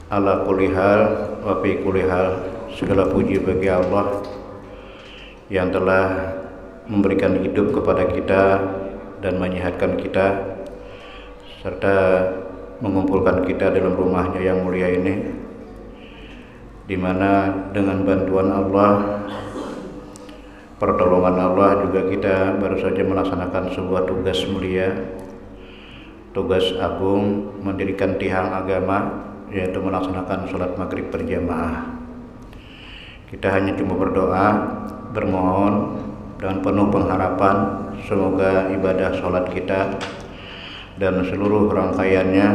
Ala kulli hal wa fi kulli hal, segala puji bagi Allah yang telah memberikan hidup kepada kita dan menyehatkan kita serta mengumpulkan kita dalam rumahnya yang mulia ini, di mana dengan bantuan Allah, pertolongan Allah juga kita baru saja melaksanakan sebuah tugas mulia, tugas agung, mendirikan tiang agama, yaitu melaksanakan sholat maghrib berjamaah. Kita hanya cuma berdoa, bermohon dengan penuh pengharapan semoga ibadah sholat kita dan seluruh rangkaiannya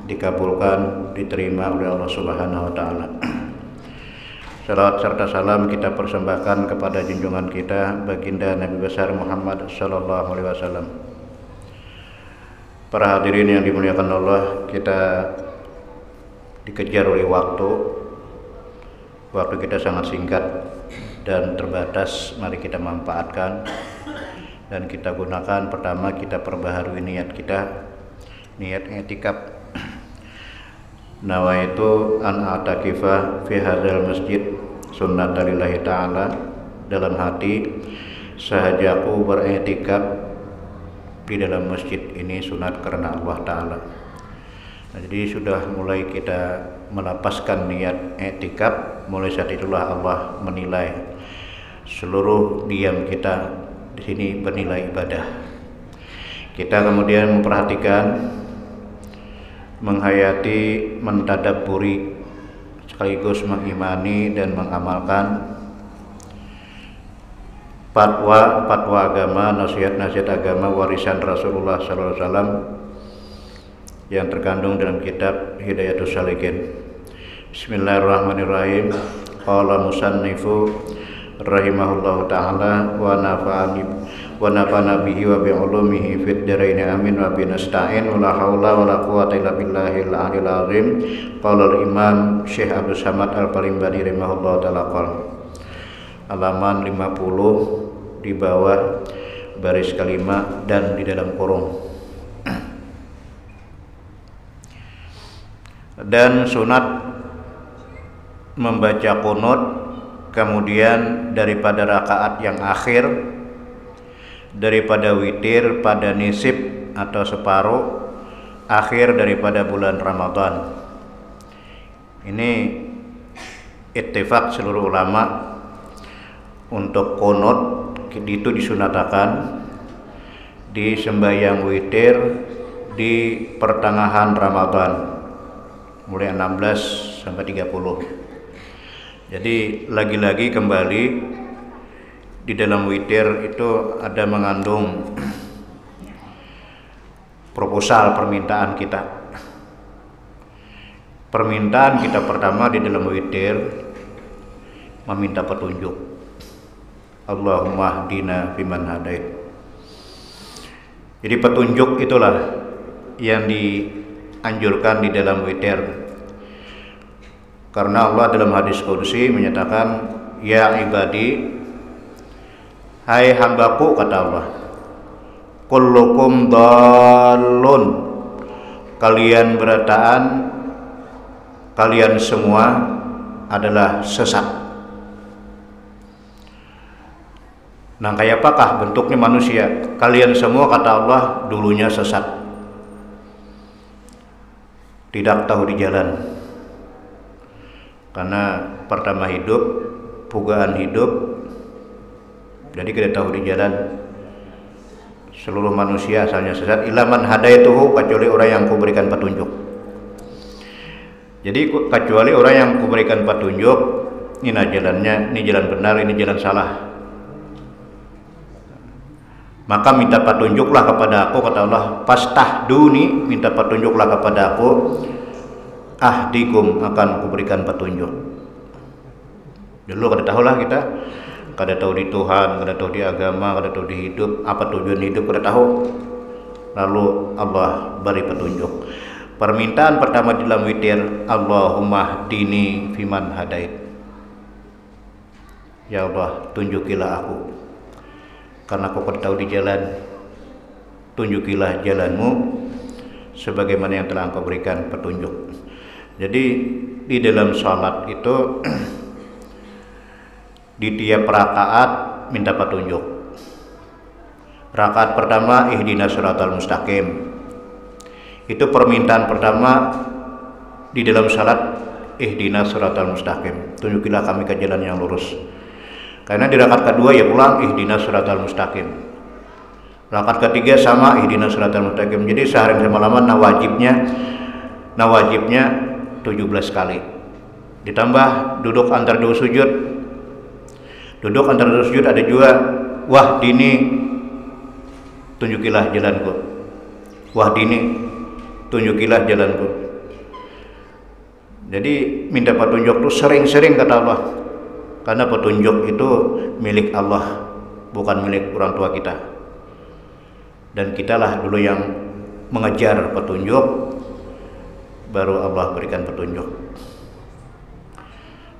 dikabulkan, diterima oleh Allah Subhanahu wa Ta'ala. Salawat serta salam kita persembahkan kepada junjungan kita baginda Nabi besar Muhammad sallallahu alaihi wasallam. Para hadirin yang dimuliakan Allah, kita dikejar oleh waktu kita sangat singkat dan terbatas. Mari kita manfaatkan dan kita gunakan. Pertama, kita perbaharui niat kita, niat i'tikaf. Nawaitu an a'takifa fi hadzal masjid sunnatalillahi ta'ala, dalam hati sahajaku beriktikaf di dalam masjid ini sunat karena Allah Ta'ala. Nah, jadi sudah mulai kita melapaskan niat i'tikaf, mulai saat itulah Allah menilai seluruh diam kita di sini bernilai ibadah. Kita kemudian memperhatikan, menghayati, mentadabburi, sekaligus mengimani dan mengamalkan fatwa agama, nasihat agama warisan Rasulullah sallallahu alaihi wasallam yang terkandung dalam kitab Hidayatus Shaliqin. Bismillahirrahmanirrahim. Qala musannifu rahimahullahu ta'ala wa nafa'ana bihi wa bi'ulumihi fid dharain amin wa binasta'in wa la haula wa la quwwata illa billahil aliyil azim. Qala al-imam Syekh Abdul Samad Al-Palimbani rahimahullahu ta'ala qala, halaman 50 di bawah baris kalimat dan di dalam kurung. Dan sunat membaca qunut kemudian daripada rakaat yang akhir, daripada witir pada nisib atau separuh akhir daripada bulan Ramadan. Ini ittifaq seluruh ulama untuk qunut itu disunatakan di sembahyang witir di pertengahan Ramadan, mulai 16 sampai 30. Jadi lagi-lagi kembali di dalam witir itu ada mengandung proposal permintaan kita. Permintaan kita pertama di dalam witir meminta petunjuk. Allahumma hdina fiman hadait. Jadi petunjuk itulah yang dianjurkan di dalam witir. Karena Allah dalam hadis qudsi menyatakan, ya ibadi, hai hambaku, kata Allah, kullukum dhalun, kalian berataan, kalian semua adalah sesat. Nah, kayak apakah bentuknya manusia? Kalian semua, kata Allah, dulunya sesat, tidak tahu di jalan. Karena pertama hidup, pugaan hidup, jadi kita tahu di jalan. Seluruh manusia asalnya sesat, illa man hadaituhu, kecuali orang yang kuberikan petunjuk. Jadi kecuali orang yang kuberikan petunjuk, ini jalannya, ini jalan benar, ini jalan salah, maka minta petunjuklah kepada aku, kata Allah, fastahduni, minta petunjuklah kepada aku, ahdikum, akan kuberikan petunjuk. Dulu kada tahu lah kita, kada tahu di Tuhan, kada tahu di agama, kada tahu di hidup, apa tujuan hidup kada tahu. Lalu Allah beri petunjuk. Permintaan pertama di dalam witir, Allahumma hdini fiman hadait. Ya Allah, tunjukilah aku, karena aku kada tahu di jalan. Tunjukilah jalanmu sebagaimana yang telah Engkau berikan petunjuk. Jadi di dalam sholat itu di tiap rakaat minta petunjuk. Rakaat pertama ihdinas siratal mustaqim. Itu permintaan pertama di dalam salat, ihdinas siratal mustaqim. Tunjukilah kami ke jalan yang lurus. Karena di rakaat kedua ya pulang ihdinas siratal mustaqim. Rakaat ketiga sama ihdinas siratal mustaqim. Jadi sehari semalaman nawajibnya 17 kali. Ditambah duduk antar dua sujud. Duduk antar dua sujud ada juga wahdini tunjukilah jalanku. Wahdini tunjukilah jalanku. Jadi minta petunjuk itu sering-sering kata Allah. Karena petunjuk itu milik Allah, bukan milik orang tua kita. Dan kitalah dulu yang mengejar petunjuk, baru Allah berikan petunjuk.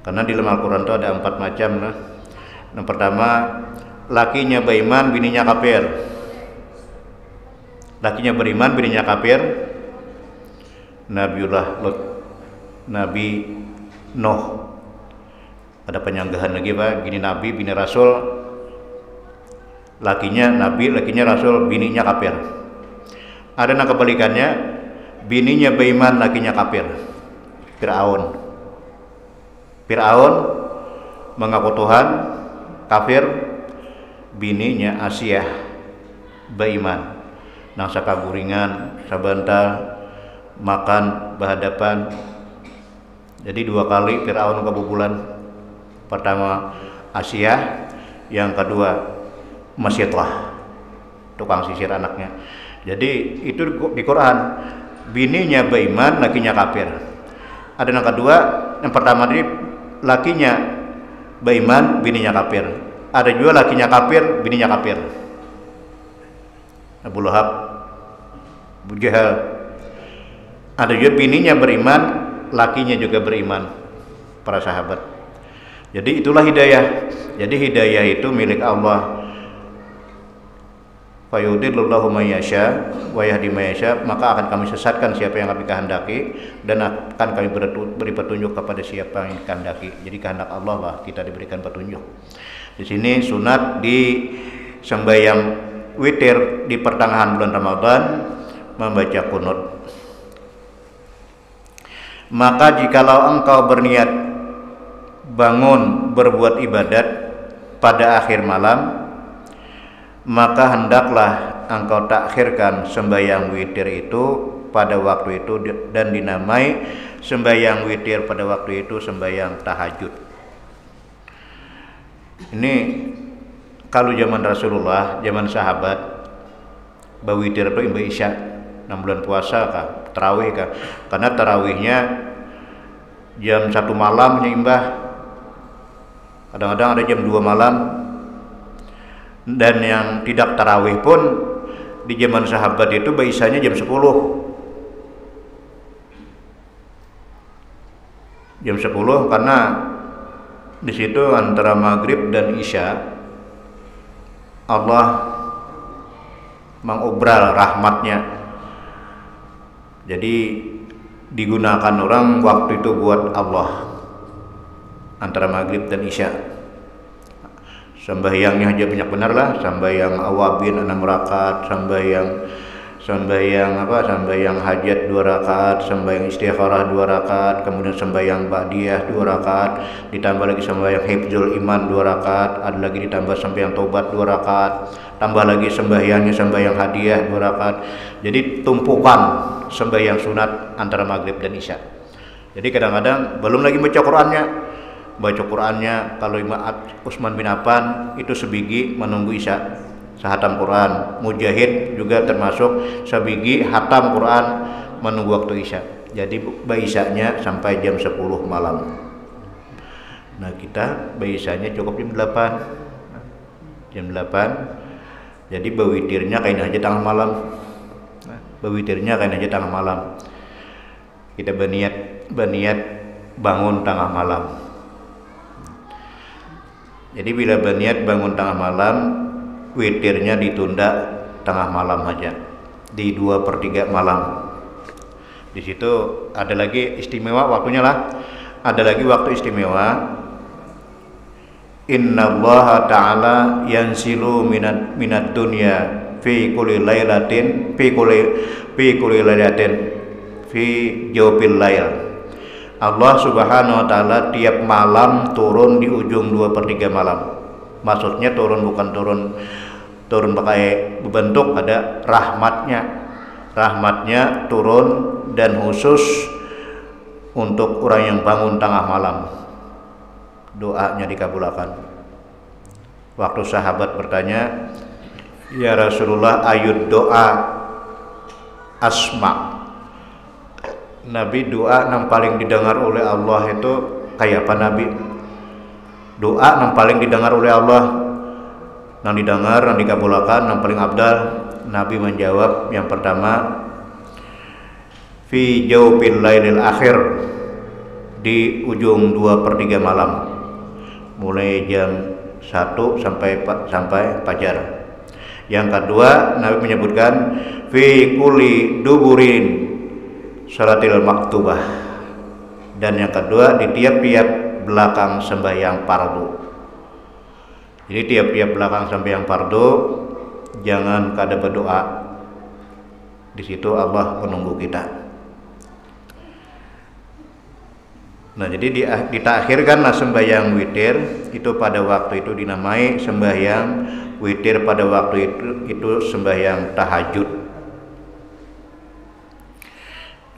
Karena di dalam Al-Quran itu ada 4 macam. Yang pertama, lakinya beriman, bininya kafir. Lakinya beriman, bininya kafir. Nabi Nuh. Ada penyanggahan lagi Pak, bini Nabi, bini Rasul. Lakinya Nabi, lakinya Rasul, bininya kafir. Ada yang kebalikannya, bininya beriman, lakinya kafir. Fir'aun mengaku Tuhan, kafir. Bininya Asiyah beriman. Nang sakaguringan, sabantal, makan berhadapan. Jadi 2 kali Fir'aun kebobolan. Pertama Asiyah, yang kedua Masyitlah, tukang sisir anaknya. Jadi itu di Quran, bininya beriman, lakinya kafir. Ada yang kedua, yang pertama tadi lakinya beriman, bininya kafir. Ada juga lakinya kafir, bininya kafir. Abu Lahab, Abu Jahal. Ada juga bininya beriman, lakinya juga beriman, para sahabat. Jadi itulah hidayah. Jadi hidayah itu milik Allah. Fayudillullahu may yasha wa yahdi may yasha, maka akan kami sesatkan siapa yang kami kehendaki dan akan kami beri petunjuk kepada siapa yang kehendaki. Jadi kehendak Allah lah kita diberikan petunjuk. Di sini sunat di sembahyang witir di pertengahan bulan Ramadan membaca kunut. Maka jikalau engkau berniat bangun berbuat ibadat pada akhir malam, maka hendaklah engkau takhirkan sembahyang witir itu pada waktu itu, dan dinamai sembahyang witir pada waktu itu sembahyang tahajud. Ini kalau zaman Rasulullah, zaman sahabat, bawitir itu imba isya 6 bulan puasa kah, tarawih kah? Karena tarawihnya jam 1 malam imbah, kadang-kadang ada jam 2 malam. Dan yang tidak tarawih pun di zaman sahabat itu baisanya jam 10. Jam 10 karena di situ antara maghrib dan isya Allah mengobral rahmatnya. Jadi digunakan orang waktu itu buat Allah antara maghrib dan isya. Sembahyangnya aja banyak benar lah, sembahyang awabin 6 rakaat, sembahyang hajat 2 rakaat, sembahyang istikharah 2 rakaat, kemudian sembahyang ba'diyah 2 rakaat, ditambah lagi sembahyang hifdzul iman 2 rakaat, ada lagi ditambah sembahyang tobat 2 rakaat, tambah lagi sembahyang hadiah 2 rakaat. Jadi tumpukan sembahyang sunat antara maghrib dan isya. Jadi kadang-kadang belum lagi baca Qur'annya kalau Imam Utsman bin Affan itu sebigi menunggu isya sehatam Quran. Mujahid juga termasuk sebigi hatam Quran menunggu waktu isya. Jadi baisanya sampai jam 10 malam. Nah kita baisanya cukup jam 8. Jam 8. Jadi bawitirnya kain aja tengah malam. Kita berniat bangun tengah malam. Jadi bila berniat bangun tengah malam, witirnya ditunda tengah malam aja, di 2/3 malam. Di situ ada lagi istimewa waktunya lah. Ada lagi waktu istimewa. Innallaha ta'ala yanzilu minad dunya fi kulli lailatin fi kulli lailatin fi jawbil lail. Allah Subhanahu wa taala tiap malam turun di ujung 2/3 malam. Maksudnya turun bukan turun pakai bentuk, ada rahmatnya. Rahmatnya turun dan khusus untuk orang yang bangun tengah malam. Doanya dikabulkan. Waktu sahabat bertanya, "Ya Rasulullah, ayud doa asma." Nabi, doa yang paling didengar oleh Allah itu kayak apa Nabi? Doa yang paling didengar oleh Allah, yang didengar, yang dikabulkan, yang paling abdal. Nabi menjawab yang pertama, fi jawbil lailil akhir, di ujung 2/3 malam, mulai jam 1 sampai fajar. Yang kedua, Nabi menyebutkan fi kulli duburin salatil maktubah, dan yang kedua di tiap-tiap belakang sembahyang fardu. Jadi tiap-tiap belakang sembahyang fardu jangan kada berdoa. Di situ Allah menunggu kita. Nah, jadi ditakhirkanlah sembahyang witir itu pada waktu itu dinamai sembahyang witir pada waktu itu sembahyang tahajud.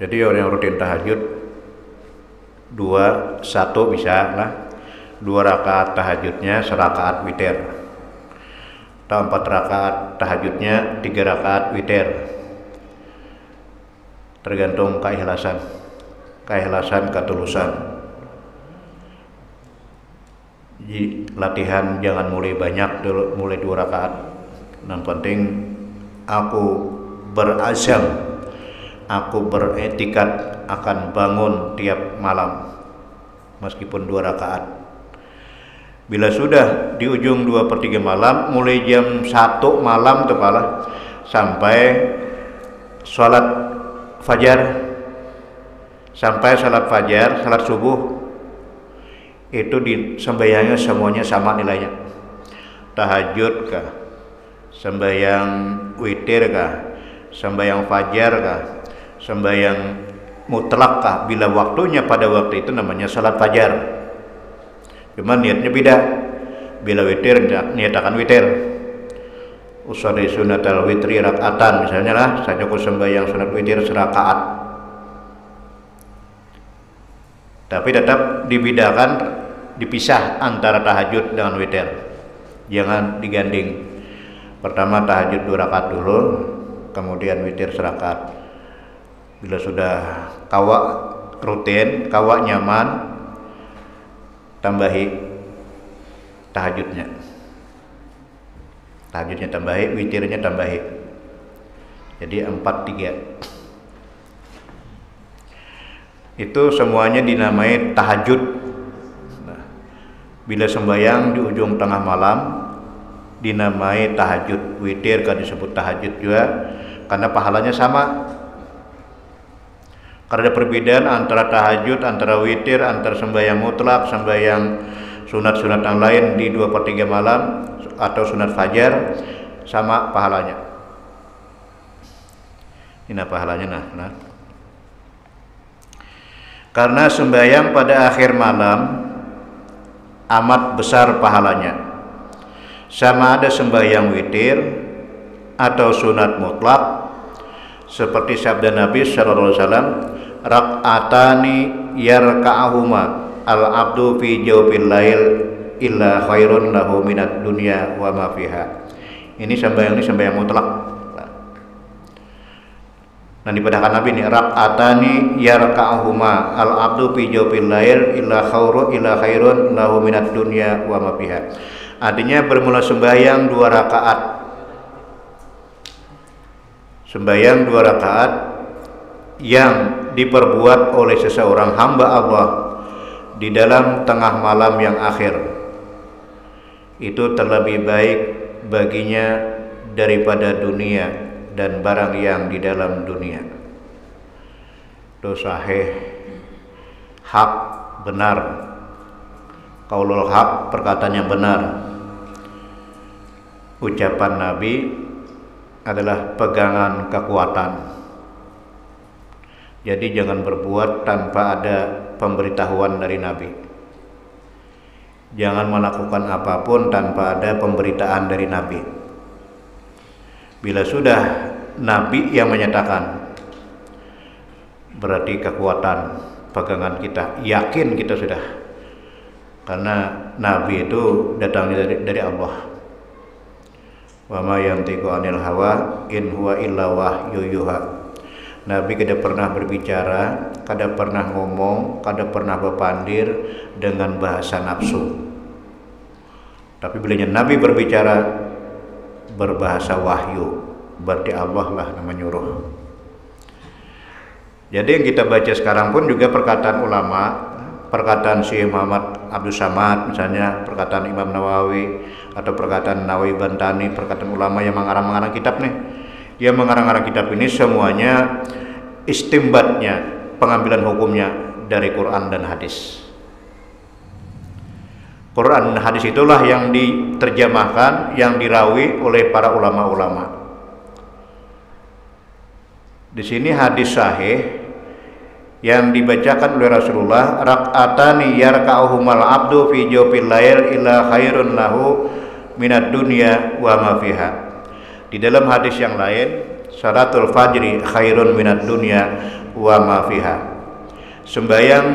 Jadi orang yang rutin tahajud 1 bisa lah, 2 rakaat tahajudnya 1 rakaat witir, atau 4 rakaat tahajudnya 3 rakaat witir, tergantung keikhlasan, ketulusan. Jadi latihan jangan mulai banyak dulu, mulai 2 rakaat. Yang penting aku berazam, aku beretikat akan bangun tiap malam meskipun 2 rakaat. Bila sudah di ujung 2/3 malam, mulai jam 1 malam tepalah sampai sholat fajar, salat subuh, itu di sembahyangnya semuanya sama nilainya. Tahajud kah, sembahyang witir kah, sembahyang fajar kah, sembahyang mutlak kah, bila waktunya pada waktu itu namanya salat fajar. Cuma niatnya beda. Bila witir niatakan witir. Usolli sunatal witri rakaatan, misalnya lah saya cukup sembahyang sunat witir 1 rakaat. Tapi tetap dibedakan, dipisah antara tahajud dengan witir. Jangan diganding. Pertama tahajud 2 rakaat dulu, kemudian witir 1 rakaat. Bila sudah kawak rutin, kawak nyaman, tambahi tahajudnya tambahi, witirnya tambahi, jadi 4-3. Itu semuanya dinamai tahajud. Nah, bila sembahyang di ujung tengah malam dinamai tahajud. Witir kan disebut tahajud juga karena pahalanya sama. Karena ada perbedaan antara tahajud, antara witir, antara sembahyang mutlak, sembahyang sunat-sunat yang lain di 2/3 malam atau sunat fajar, sama pahalanya. Ini pahalanya nah. Karena sembahyang pada akhir malam amat besar pahalanya. Sama ada sembahyang witir atau sunat mutlak, seperti sabda Nabi sallallahu alaihi wasallam, rak'atani yarka'ahuma al-abdu fi jawbil lail illa khairun lahu minad dunya wa ma fiha. Ini sembahyang mutlak. Nah, dipadahkan Nabi ini rak'atani yarka'ahuma al-abdu fi jawbil lail illa khairun lahu minad dunya wa ma fiha. Artinya bermula sembahyang 2 rakaat. Sembahyang 2 rakaat yang diperbuat oleh seseorang hamba Allah di dalam tengah malam yang akhir itu terlebih baik baginya daripada dunia dan barang yang di dalam dunia. itu sahih, hak, benar, qaulul haq, perkataan yang benar. Ucapan Nabi adalah pegangan kekuatan. Jadi jangan berbuat tanpa ada pemberitahuan dari Nabi. Jangan melakukan apapun tanpa ada pemberitaan dari Nabi. Bila sudah Nabi yang menyatakan, berarti kekuatan pegangan kita, yakin kita sudah. Karena Nabi itu datangnya dari Allah. Wa ma yantiqu 'anil hawa in huwa illa wahyu yuha. Nabi kada pernah berbicara, kada pernah ngomong, kada pernah berpandir dengan bahasa nafsu. Tapi bila Nabi berbicara berbahasa wahyu, berarti Allah lah yang menyuruh. Jadi yang kita baca sekarang pun juga perkataan ulama, perkataan Syekh Muhammad Abdul Samad, misalnya perkataan Imam Nawawi, atau perkataan Nawawi Bantani, perkataan ulama yang mengarang-mengarang kitab nih. Yang mengarang-mengarang kitab ini semuanya istimbatnya, pengambilan hukumnya dari Quran dan hadis. Quran dan hadis itulah yang diterjemahkan, yang dirawi oleh para ulama-ulama. Di sini hadis sahih yang dibacakan oleh Rasulullah, rak'atani yarka'uhumal abdu fi jawfil lail illa khairun lahu minad dunya wa ma fiha. Di dalam hadis yang lain, salatul fajri khairun minad dunya wa ma fiha. Sembahyang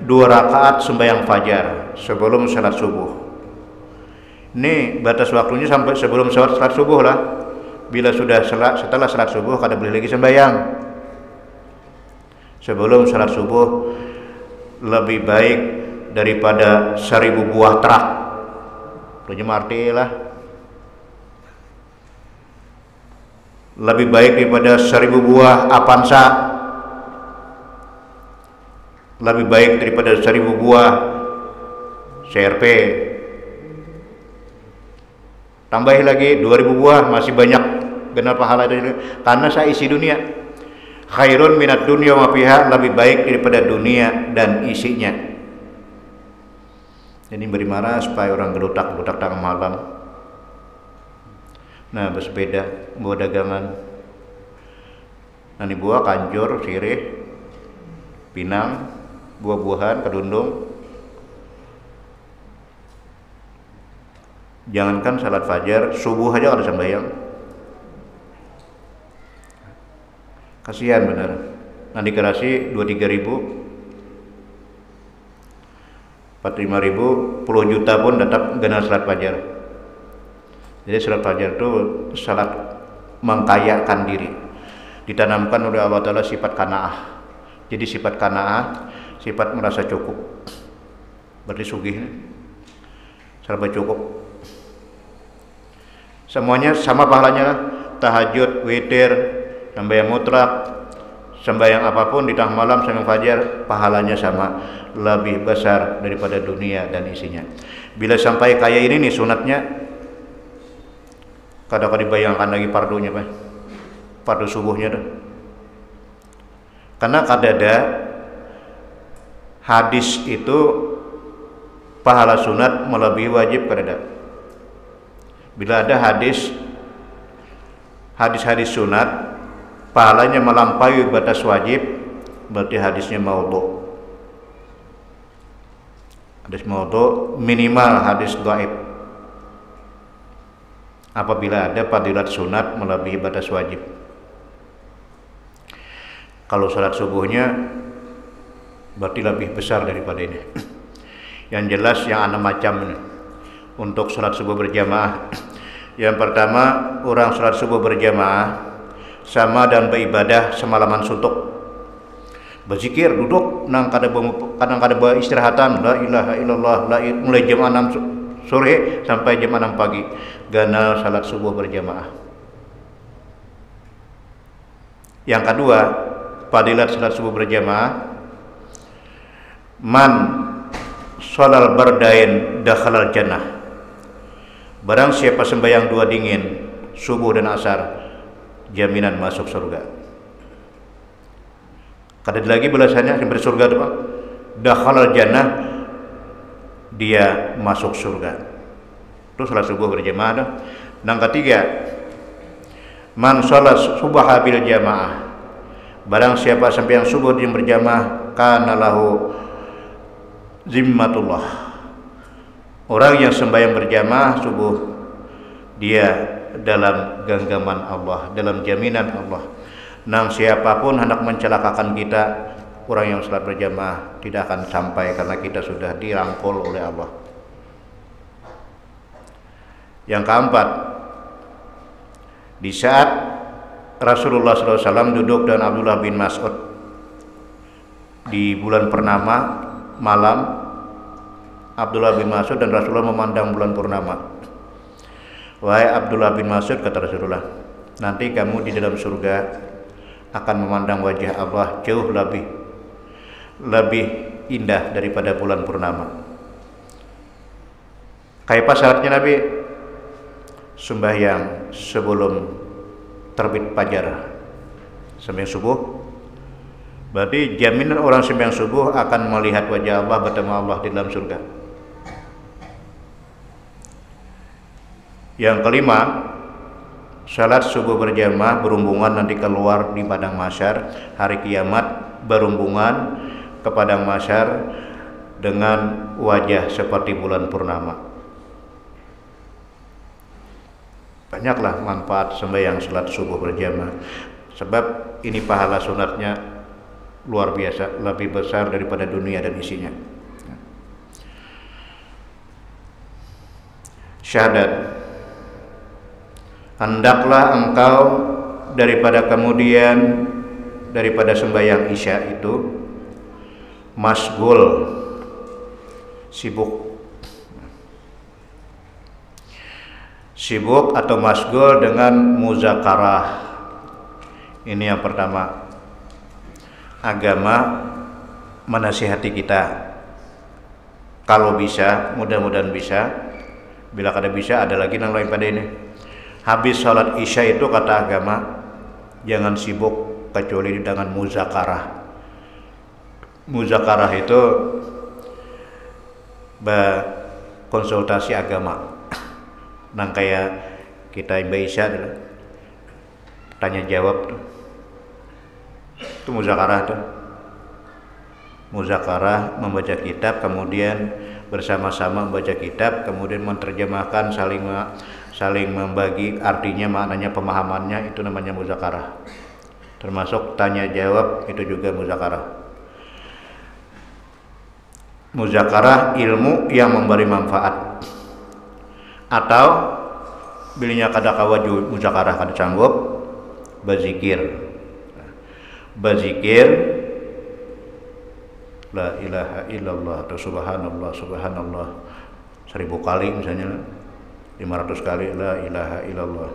2 rakaat sembahyang fajar sebelum salat subuh. Ini batas waktunya sampai sebelum salat subuh lah. Bila sudah setelah salat subuh kada boleh lagi sembahyang. Sebelum salat subuh lebih baik daripada 1000 buah terak. Itu arti lah. Lebih baik daripada 1000 buah Avanza. Lebih baik daripada 1000 buah CRP. Tambah lagi 2000 buah, masih banyak benar pahala itu. Karena saya isi dunia. Khairun minad dunya wa fiha, lebih baik daripada dunia dan isinya. Jadi beri marah supaya orang gelutak-gelutak tengah malam. Nah, bersepeda, bawa dagangan. Nanti buah kanjur, sirih, pinang, buah-buahan, kedundung. Jangankan salat fajar, subuh aja ada sembahyang. Kasihan benar. Nanti garasi 2-3 ribu, 4-5 ribu, puluh juta pun tetap gana salat fajar. Jadi salat fajar itu salat mengkayakan diri. Ditanamkan oleh Allah Ta'ala sifat qanaah. Jadi sifat qanaah, sifat merasa cukup. Berarti sugih, serba cukup. Semuanya sama pahalanya, tahajud, witir, sembahyang mutlak, sembahyang apapun di tengah malam, sembahyang fajar, pahalanya sama, lebih besar daripada dunia dan isinya. Bila sampai kaya ini nih sunatnya, kadang-kadang dibayangkan lagi pardunya, Pak. Pardu subuhnya tuh. Karena kadada hadis itu pahala sunat melebihi wajib kadada. Bila ada hadis sunat pahalanya melampaui batas wajib, berarti hadisnya maudhu. Hadis maudhu minimal hadis dhaif. Apabila ada fadilat sunat melebihi batas wajib. Kalau salat subuhnya berarti lebih besar daripada ini. Yang jelas yang ada macam ini. Untuk salat subuh berjamaah, yang pertama, orang salat subuh berjamaah sama dan beribadah semalaman suntuk. Berzikir, duduk, kadang-kadang beristirahatan, la ilaha illallah, mulai jam 6 sore sampai jam 6 pagi. Gana salat subuh berjamaah. Yang kedua, fadilat salat subuh berjamaah, man sholal bardain dakhalal jannah. Barang siapa sembahyang 2 dingin, subuh dan asar, jaminan masuk surga. Kada lagi balasannya seperti surga itu, Pak. Dakhalal jannah, dia masuk surga. Itu salat subuh berjamaah dah. Yang ketiga, man salat subha bil jamaah. Barang siapa sembahyang subuh yang berjamaah, kana lahu zimmatullah. Orang yang sembahyang berjamaah subuh, dia dalam genggaman Allah, dalam jaminan Allah. Nang siapapun hendak mencelakakan kita, orang yang salat berjamaah tidak akan sampai karena kita sudah dirangkul oleh Allah. Yang keempat, di saat Rasulullah SAW duduk dan Abdullah bin Mas'ud di bulan purnama malam, Abdullah bin Mas'ud dan Rasulullah memandang bulan purnama. Wahai Abdullah bin Mas'ud, kata Rasulullah, nanti kamu di dalam surga akan memandang wajah Allah jauh lebih indah daripada bulan purnama. Kayak apa syaratnya Nabi? Sembahyang sebelum terbit fajar, sembahyang subuh. Berarti jaminan orang sembahyang subuh akan melihat wajah Allah, bertemu Allah di dalam surga. Yang kelima, salat subuh berjamaah berhubungan nanti keluar di padang mahsyar hari kiamat, berhubungan ke padang mahsyar dengan wajah seperti bulan purnama. Banyaklah manfaat sembahyang salat subuh berjamaah, sebab ini pahala sunatnya luar biasa, lebih besar daripada dunia dan isinya. Syahadat, hendaklah engkau daripada sembahyang isya itu masgul, sibuk atau masgul dengan muzakarah. Ini yang pertama. Agama menasihati kita. Kalau bisa, mudah-mudahan bisa. Bila kada bisa, ada lagi yang lain pada ini. Habis sholat isya itu kata agama, jangan sibuk kecuali dengan muzakarah. Muzakarah itu konsultasi agama. Nang kayak kita isya tanya jawab tuh. Itu muzakarah tuh. Muzakarah membaca kitab, kemudian bersama-sama membaca kitab, kemudian menerjemahkan, saling membagi artinya, maknanya, pemahamannya, itu namanya muzakarah. Termasuk tanya jawab itu juga muzakarah. Muzakarah ilmu yang memberi manfaat. Atau bilinya kada kawaju muzakarah kada sanggup, bazikir la ilaha illallah atau subhanallah 1000 kali misalnya, 500 kali la ilaha illallah.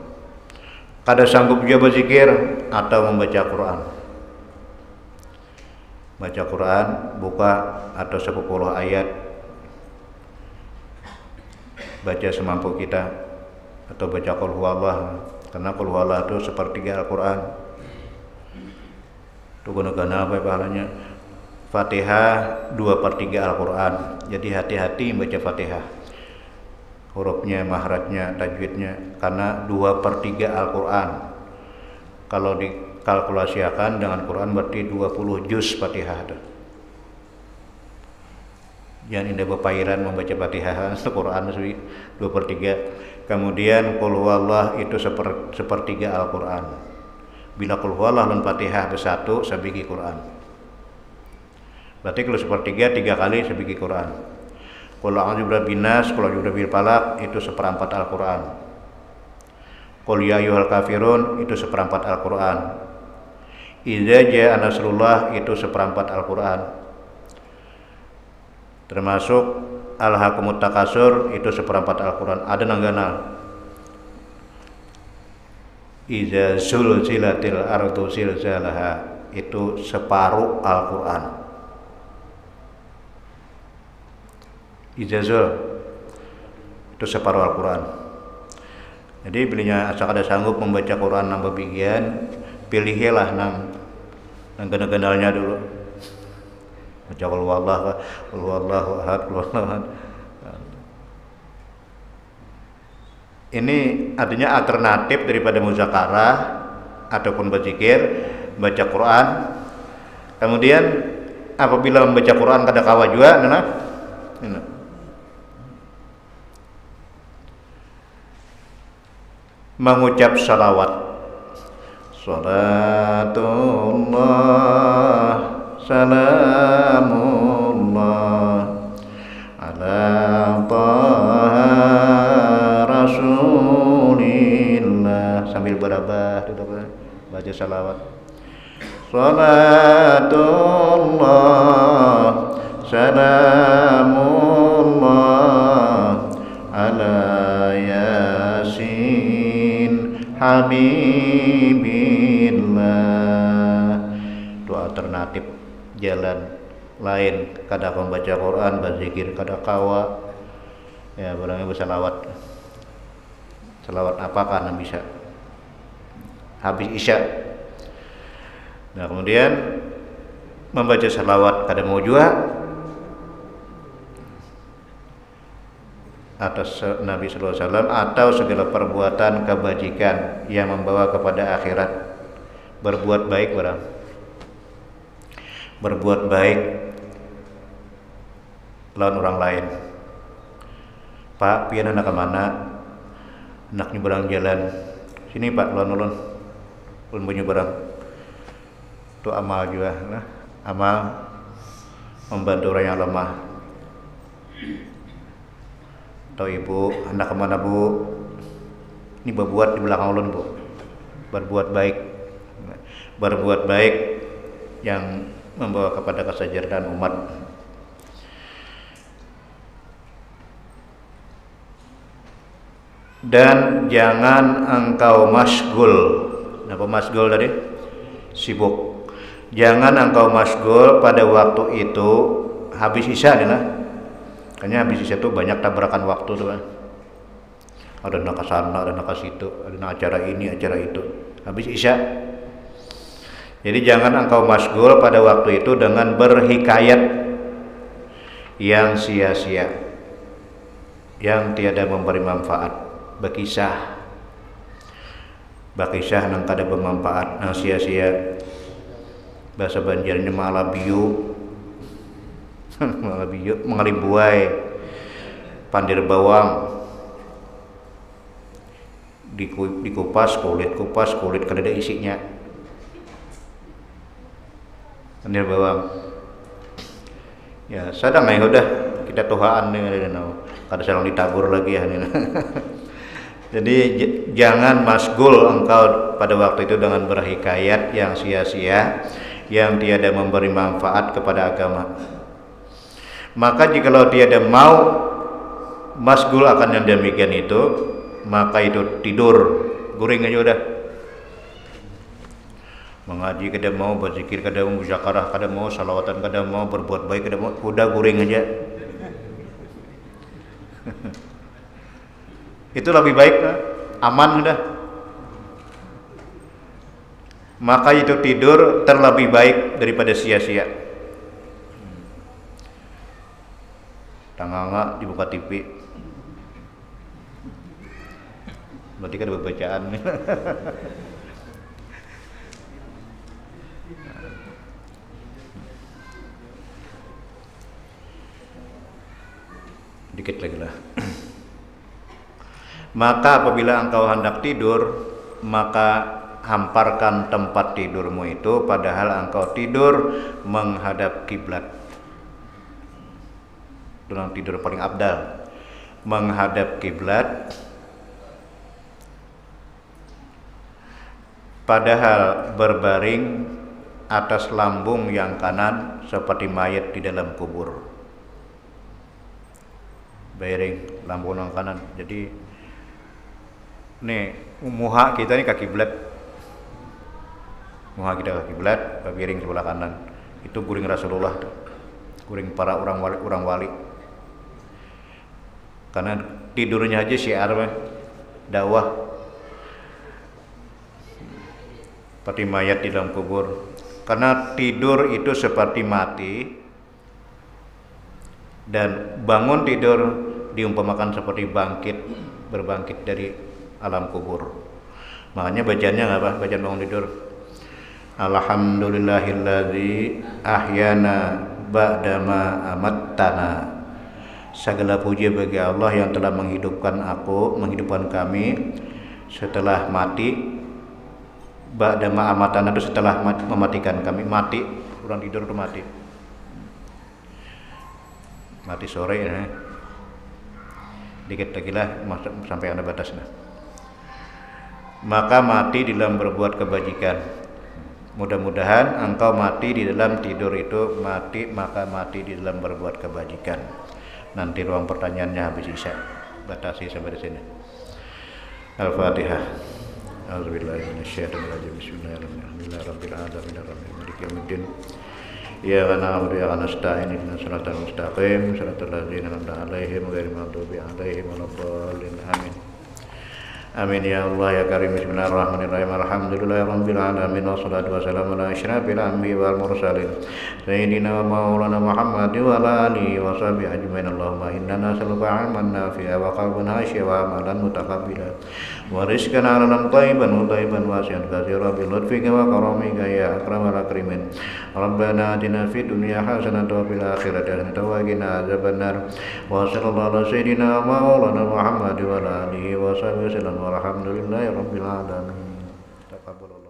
Kada sanggup juga berzikir, atau membaca Quran. Baca Quran, buka atau 10 ayat, baca semampu kita, atau baca qul huwallah, karena qul huwallah itu sepertiga Al-Quran. Itu guna-guna apa pahalanya? Fatihah 2/3 Al-Quran. Jadi hati-hati membaca Fatihah, hurufnya, mahrajnya, tajwidnya, karena 2/3 Al-Quran. Kalau dikalkulasikan dengan Quran berarti 20 juz Fatihah. Jangan indah bepairan membaca Fatihah, Quran 2/3. Kemudian qul huwallah itu sepertiga Al-Quran. Bila qul huwallah dan Fatihah bersatu sebiji Quran. Berarti kalau 1/3, 3 kali sebiji Quran. Qul a'udzu birabbin nas, qul a'udzu birabbil falaq itu 1/4 Al-Quran. Qul ya ayyuhal kafirun itu 1/4 Al-Quran. Idza jaa nasrullah itu 1/4 Al-Quran. Termasuk Alhaakumut Takasur itu 1/4 Al-Quran. Ada nanggana Idza zulzilatil ardu zilzalaha itu separuh Al-Quran. Izazul itu separuh Al-Quran. Jadi bilinya asal ada sanggup membaca Quran nang bagian, pilihlah nang Genal-genalnya dulu. Baca qul huwallahu ahad. Ini artinya alternatif daripada muzakarah ataupun berzikir, baca Quran. Kemudian apabila membaca Quran kada kawa juga, mengucap salawat. Salatullah salamullah ala taha rasulillah, sambil berabah baca salawat. Salatullah salamullah ala yasin habibillah. Itu alternatif jalan lain, kada membaca Quran, berzikir kada kawa ya, barangnya bersalawat. Salawat apakah yang bisa habis isya. Nah kemudian membaca salawat kada mau juga atas Nabi sallallahu alaihi wasallam atau segala perbuatan kebajikan yang membawa kepada akhirat. Berbuat baik berbuat baik lawan orang lain. Pak, pian anak kemana? Anak nyeberang jalan. Sini Pak, ulun punya barang. Itu amal juga, nah. Amal membantu orang yang lemah. Atau ibu, anak kemana Bu? Ini berbuat di belakang ulun Bu. Berbuat baik yang membawa kepada kesejahteraan umat. Dan jangan engkau masgul. Apa masgul tadi? Sibuk. Jangan engkau masgul pada waktu itu habis isya nih lah. Kayaknya habis isya itu banyak tabrakan waktu tuh kan. Ada nak ke sana, ada nak ke situ, ada nak acara ini, acara itu. Habis isya. Jadi jangan engkau masgul pada waktu itu dengan berhikayat yang sia-sia, yang tiada memberi manfaat, berkisah nang kada bermanfaat, nang sia-sia. Bahasa Banjarnya malabiu, mengalimbuai, pandir bawang, dikupas kulit kada ada isinya. Pandir bawang. Ya, sadang ya udah kita tuhaan dengan kada salang ditabur lagi ya. Jadi jangan masgul engkau pada waktu itu dengan berhikayat yang sia-sia, yang tiada memberi manfaat kepada agama. Maka jikalau tiada mau masgul akan yang demikian itu, maka itu tidur, guring aja udah. Mengaji kada mau, berzikir kada mau, muzakarah kada mau, salawatan kada mau, berbuat baik kada mau, udah guring aja. Itu lebih baik, aman udah. Maka itu tidur terlebih baik daripada sia-sia. Tanganga dibuka TV. Berarti kan ada bacaan. Dikit lagi lah. Maka apabila engkau hendak tidur, maka hamparkan tempat tidurmu itu padahal engkau tidur menghadap kiblat. Itu yang tidur paling abdal, menghadap kiblat. Padahal berbaring atas lambung yang kanan seperti mayat di dalam kubur. Baring lambung yang kanan. Jadi nih muha kita nih kaki kiblat. Muha kita kaki kiblat, baring sebelah kanan. Itu guring Rasulullah tuh. Guring para orang wali. Karena tidurnya aja syiar dakwah. seperti mayat di dalam kubur. Karena tidur itu seperti mati, dan bangun tidur diumpamakan seperti berbangkit dari alam kubur. Makanya bacaannya apa? Bacaan bangun tidur, alhamdulillahilladzi ahyana ba'dama amattana. Segala puji bagi Allah yang telah menghidupkan kami setelah mati. Ba'dama amatana itu setelah mematikan kami. Mati, orang tidur itu mati. Mati sore ya. Dikit lagi lah sampai ada batasnya. Maka mati di dalam berbuat kebajikan. Mudah-mudahan engkau mati di dalam tidur itu maka mati di dalam berbuat kebajikan. Nanti ruang pertanyaannya habis isya. Batasi sampai di sini. Al-Fatihah. A'udzubillahi minasyaitonir rajim. Bismillahirrahmanirrahim. Maliki yaumiddin. Iyyaka na'budu wa iyyaka nasta'in. Ihdinas siratal mustaqim. Siratal ladzina an'amta 'alaihim ghairil maghdubi 'alaihim waladdallin. Amin. Amin ya Allah ya Karim. Bismillahirrahmanirrahim. Alhamdulillahirabbil alamin wassalatu wassalamu ala asyrafil anbiya'i wal mursalin sayyidina wa maulana Muhammad wa ala alihi wa sahbihi ajmain. Allahumma inna nas'aluka 'ilman nafi'a wa qalban khashi'a wa amalan mutaqabbila wa rizqan halalan thayyiban wasi'an katsiran bi lutfika wa karamika ya akramal akramin. Rabbana atina fid dunya hasanatan wa fil akhirati hasanatan wa qina adzabannar. Wa sallallahu ala sayyidina wa maulana Muhammad wa ala alihi wa sahbihi wasallam. Walhamdulillahi rabbil alamin. Taqabbalallahu.